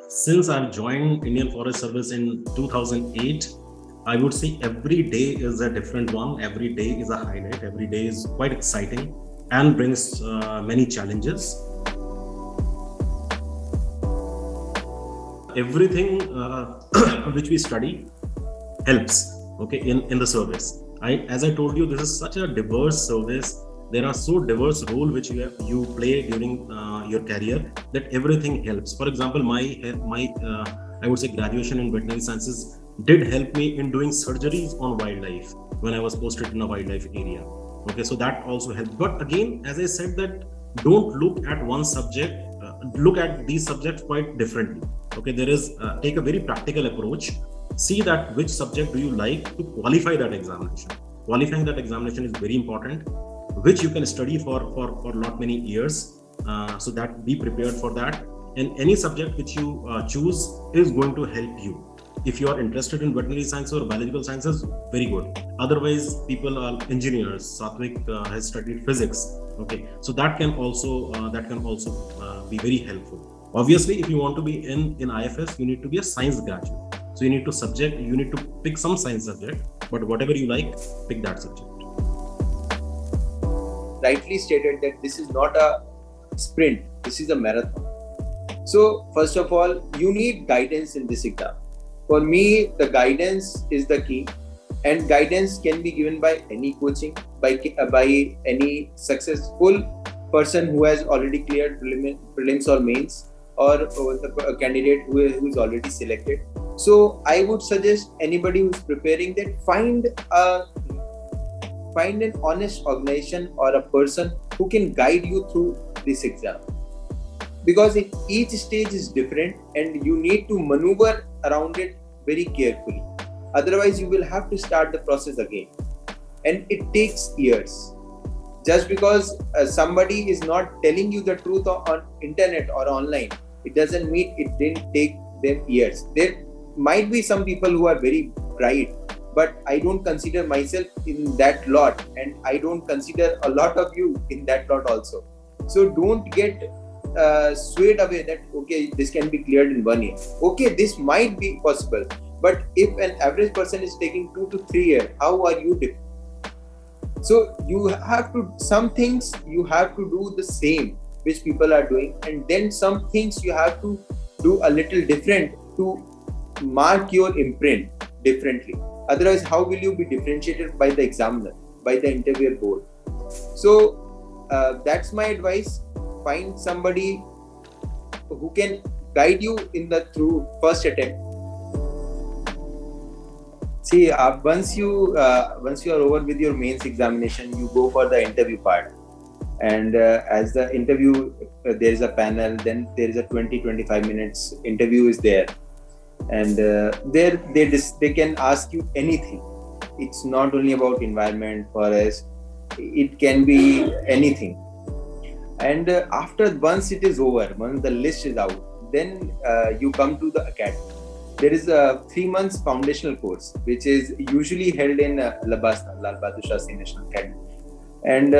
Since I've joined Indian Forest Service in 2008, I would say every day is a different one. Every day is a highlight. Every day is quite exciting and brings many challenges. Everything which we study helps, okay, in the service. As I told you, this is such a diverse service. There are so diverse role which you play during your career that everything helps. For example, my I would say graduation in veterinary sciences did help me in doing surgeries on wildlife when I was posted in a wildlife area. Okay, so that also helped. But again, as I said, that don't look at one subject. Look at these subjects quite differently. Okay, there is take a very practical approach. See that which subject do you like to qualify that examination. Qualifying that examination is very important, which you can study for not many years, so that be prepared for that. And any subject which you choose is going to help you. If you are interested in veterinary science or biological sciences, very good. Otherwise, people are engineers. Satwik has studied physics. Okay, so that can also be very helpful. Obviously, if you want to be in IFS, you need to be a science graduate. So you need to pick some science subject, but whatever you like, pick that subject. Rightly stated that this is not a sprint, this is a marathon. So first of all, you need guidance in this exam. For me, the guidance is the key, and guidance can be given by any coaching, by any successful person who has already cleared prelims or mains, or the candidate who is already selected. So I would suggest anybody who's preparing that find an honest organization or a person who can guide you through this exam, because each stage is different and you need to maneuver around it very carefully. Otherwise, you will have to start the process again, and it takes years. Just because somebody is not telling you the truth on internet or online, it doesn't mean it didn't take them years. There might be some people who are very bright, but I don't consider myself in that lot, and I don't consider a lot of you in that lot also. So don't get swayed away that, okay, this can be cleared in 1 year. Okay, this might be possible, but if an average person is taking 2 to 3 years, how are you different? So you have to, some things you have to do the same which people are doing, and then some things you have to do a little different to mark your imprint differently. Otherwise, how will you be differentiated by the examiner, by the interviewer board? So that's my advice. Find somebody who can guide you through first attempt. See, once you are over with your mains examination, you go for the interview part. And as the interview, there is a panel, then there is a 20-25 minutes interview is there. And there they can ask you anything. It's not only about environment, forest, it can be anything. And once it is over, once the list is out, then you come to the academy. There is a 3 months foundational course, which is usually held in Labasna, Lal Bahadur Shastri National Academy. And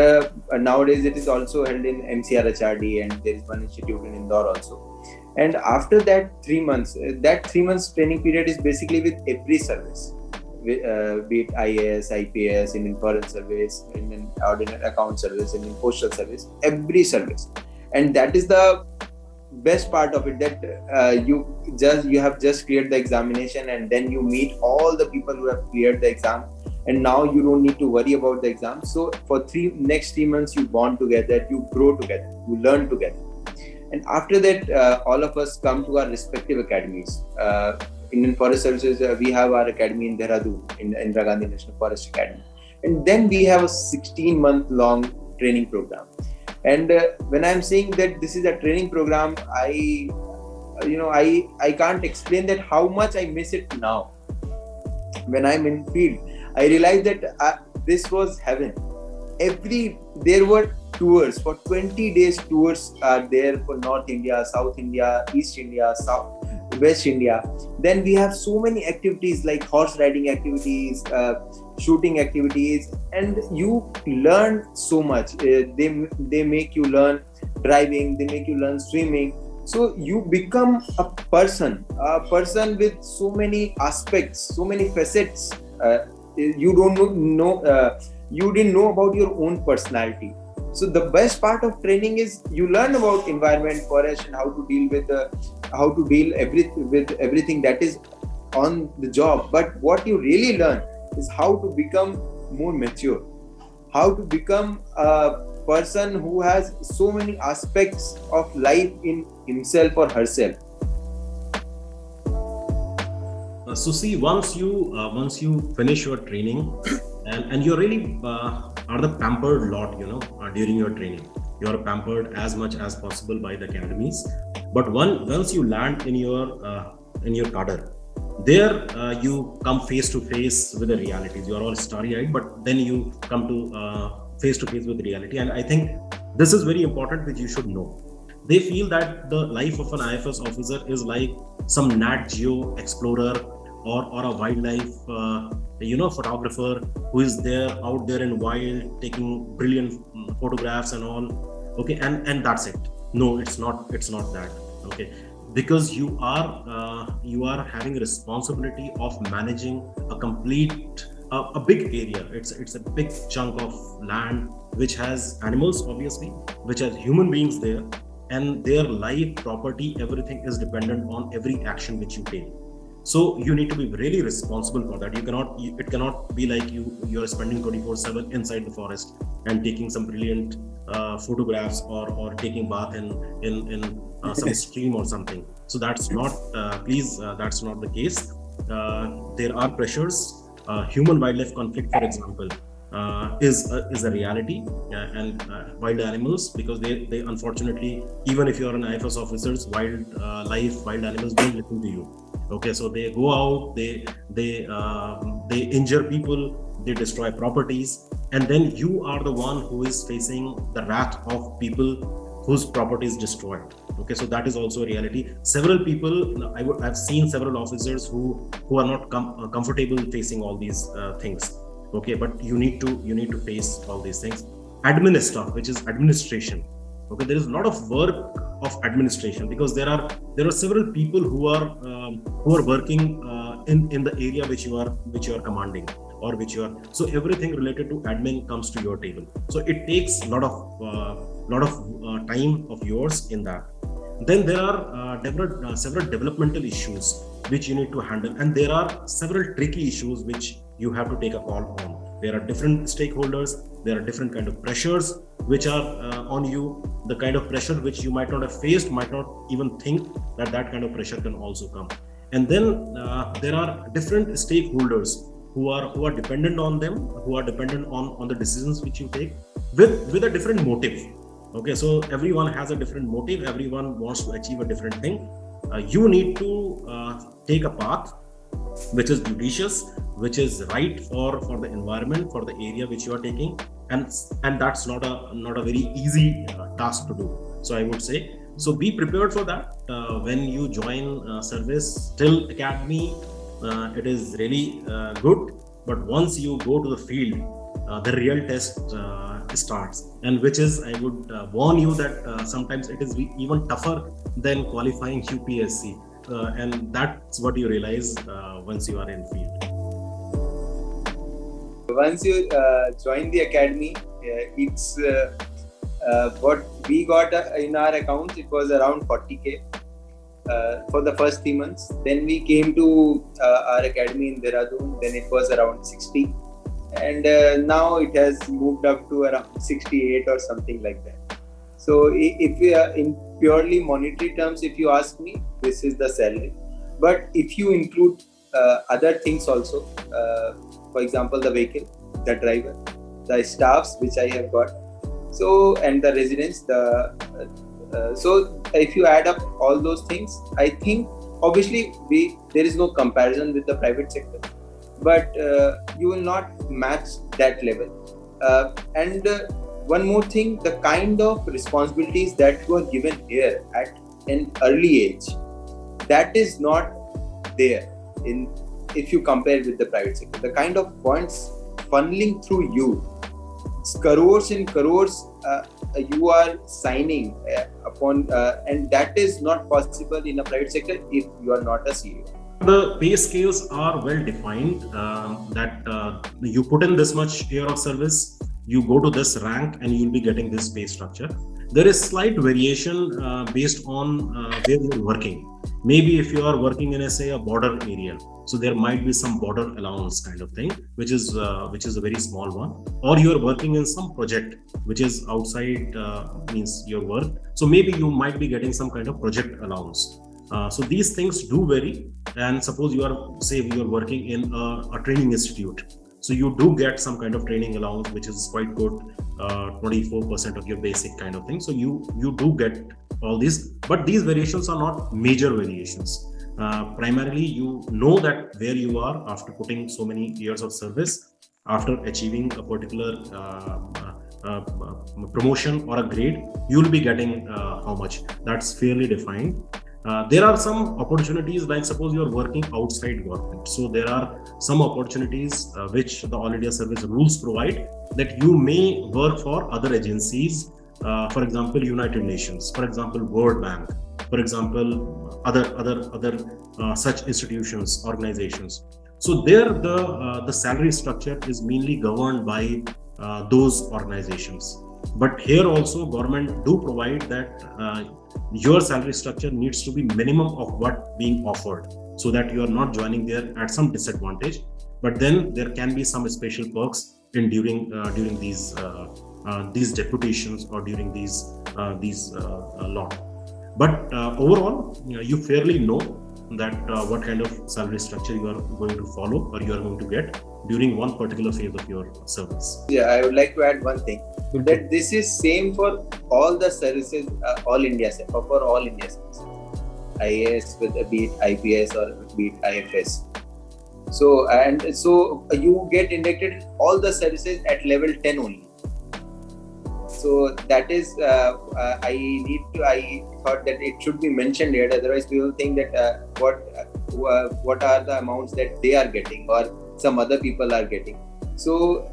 nowadays it is also held in MCR HRD, and there is one institute in Indore also. And after that 3 months, that 3 months training period is basically with every service, be it IAS, IPS, Indian Foreign Service, Indian Ordinary Account Service, Indian Postal Service, every service. And that is the best part of it, that you have just cleared the examination, and then you meet all the people who have cleared the exam, and now you don't need to worry about the exam. So for next 3 months, you bond together, you grow together, you learn together. And after that, all of us come to our respective academies. Indian Forest Services, we have our academy in Dehradun, in Indira Gandhi National Forest Academy. And then we have a 16-month-long training program. And when I'm saying that this is a training program, I can't explain that how much I miss it now. When I'm in field, I realized that this was heaven. There were tours for 20 days. Tours are there for North India, South India, East India, West India. Then we have so many activities like horse riding activities, shooting activities, and you learn so much. They make you learn driving, they make you learn swimming. So you become a person with so many aspects, so many facets. You don't know, you didn't know about your own personality. So the best part of training is you learn about environment, forest, and how to deal with with everything that is on the job. But what you really learn is how to become more mature, how to become a person who has so many aspects of life in himself or herself. So see, once you finish your training, and you really are the pampered lot, during your training. You are pampered as much as possible by the academies. But once you land in your cadre, there you come face to face with the realities. You are all starry-eyed, but then you come to face to face with reality. And I think this is very important, which you should know. They feel that the life of an IFS officer is like some Nat Geo explorer or a wildlife photographer who is there out there in wild taking brilliant photographs and all. Okay, and that's it. No, it's not that. Okay, because you are having a responsibility of managing a complete a big area. It's a big chunk of land which has animals, obviously, which has human beings there, and their life, property, everything is dependent on every action which you take. So you need to be really responsible for that. It cannot be like you're spending 24/7 inside the forest and taking some brilliant photographs or taking bath in some stream or something. So that's not that's not the case. There are pressures. Human wildlife conflict, for example, is a reality, and wild animals, because they unfortunately, even if you're an IFS officers, wild animals don't listen to you. Okay, so they go out, they injure people, they destroy properties, and then you are the one who is facing the wrath of people whose property is destroyed. Okay, so that is also a reality. Several people, I've seen several officers who are not comfortable facing all these things. Okay, but you need to face all these things. Admin stuff, which is administration. Okay, there is a lot of work of administration, because there are several people who are working in the area which you are commanding, or which you are. So everything related to admin comes to your table. So it takes a lot of time of yours in that. Then there are several developmental issues which you need to handle, and there are several tricky issues which you have to take a call on. There are different stakeholders, there are different kind of pressures which are on you. The kind of pressure which you might not have faced, might not even think that kind of pressure can also come. And then there are different stakeholders who are dependent on them, who are dependent on the decisions which you take with a different motive. Okay, so everyone has a different motive, everyone wants to achieve a different thing. You need to take a path which is judicious, which is right for the environment, for the area which you are taking, and that's not a very easy task to do. So I would say, so be prepared for that. When you join service till academy, it is really good, but once you go to the field, the real test starts, and which is, I would warn you that sometimes it is even tougher than qualifying UPSC, and that's what you realize once you are in field. Once you join the academy, it's what we got in our account. It was around 40K for the first 3 months. Then we came to our academy in Dehradun. Then it was around 60, and now it has moved up to around 68 or something like that. So if we are in purely monetary terms, if you ask me, this is the salary. But if you include other things also, for example, the vehicle, the driver, the staffs which I have got, so, and the residents, so if you add up all those things, I think obviously there is no comparison with the private sector, but you will not match that level. And one more thing, the kind of responsibilities that you are given here at an early age, that is not there if you compare with the private sector. The kind of funds funneling through you, crores and crores you are signing upon, and that is not possible in a private sector if you are not a CEO. The pay scales are well defined, that you put in this much year of service, you go to this rank and you'll be getting this pay structure. There is slight variation based on where you're working. Maybe if you are working in a border area, so there might be some border allowance kind of thing, which is a very small one, or you are working in some project which is outside means your work, so maybe you might be getting some kind of project allowance. So these things do vary. And suppose you are working in a training institute, so you do get some kind of training allowance, which is quite good, 24% of your basic kind of thing. So you do get all these, but these variations are not major variations. Primarily, you know that where you are after putting so many years of service, after achieving a particular promotion or a grade, you will be getting how much. That's fairly defined. There are some opportunities, like suppose you are working outside government. So there are some opportunities which the All India Service rules provide, that you may work for other agencies, for example, United Nations, for example, World Bank, for example, other such institutions, organizations. So there the salary structure is mainly governed by those organizations. But here also government do provide that your salary structure needs to be minimum of what being offered, so that you are not joining there at some disadvantage. But then there can be some special perks in during these deputations or during these law. But overall, you fairly know that what kind of salary structure you are going to follow or you are going to get during one particular phase of your service. Yeah, I would like to add one thing, that this is same for all the services, all India services, IAS, be it IPS or be it IFS. So you get inducted all the services at level 10 only. So that is I thought that it should be mentioned here. Otherwise, people think that what are the amounts that they are getting or some other people are getting. So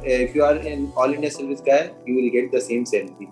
if you are in All India Service guy, you will get the same salary.